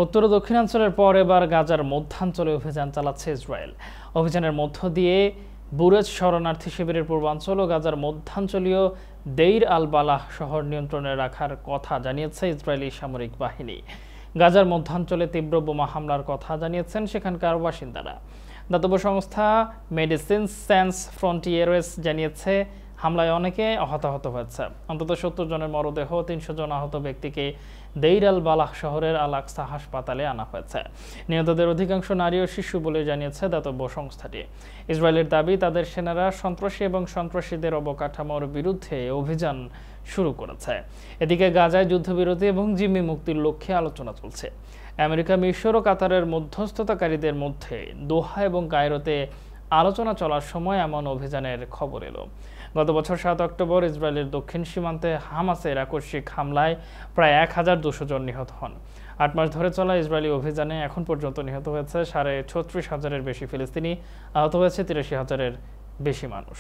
উত্তর ও দক্ষিণাঞ্চলের পর এবার গাজার মধ্যাঞ্চলে অভিযান চালাচ্ছে ইসরায়েল। অভিযানের মধ্য দিয়ে বুরেজ শরণার্থী শিবিরের পূর্বাঞ্চল ও গাজার মধ্যাঞ্চলীয় দেইর আল বালাহ শহর নিয়ন্ত্রণে রাখার কথা জানিয়েছে ইসরায়েলি সামরিক বাহিনী। গাজার মধ্যাঞ্চলে তীব্র বোমা হামলার কথা জানিয়েছেন সেখানকার বাসিন্দারা। দাতব্য সংস্থা মেডিসিনস স্যান্স ফ্রন্টিয়েরেস জানিয়েছে, হামলায় অনেকে হতাহত হয়েছে। অন্তত ৭০ জনের মরদেহ, ৩০০ জন আহত ব্যক্তিকে দেইর আল বালাহ শহরের আল আকসা হাসপাতালে আনা হয়েছে। নিহতদের অধিকাংশ নারী ও শিশু বলে জানিয়েছে দাতব্য সংস্থাটি। ইসরায়েলের দাবি, তাদের সেনারা সন্ত্রাসী এবং সন্ত্রাসীদের অবকাঠামোর বিরুদ্ধে অভিযান শুরু করেছে। এদিকে গাজায় যুদ্ধবিরতি এবং জিম্মি মুক্তির লক্ষ্যে আলোচনা চলছে। আমেরিকা, মিশর ও কাতারের মধ্যস্থতাকারীদের মধ্যে দোহা এবং কায়রোতে আলোচনা চলার সময় এমন অভিযানের খবর এলো। গত বছর ৭ অক্টোবর ইসরায়েলের দক্ষিণ সীমান্তে হামাসের আকস্মিক হামলায় প্রায় ১,২০০ জন নিহত হন। ৮ মাস ধরে চলা ইসরায়েলি অভিযানে এখন পর্যন্ত নিহত হয়েছে ৩৬,৫০০-এর বেশি ফিলিস্তিনি, আহত হয়েছে ৮৩,০০০-এর বেশি মানুষ।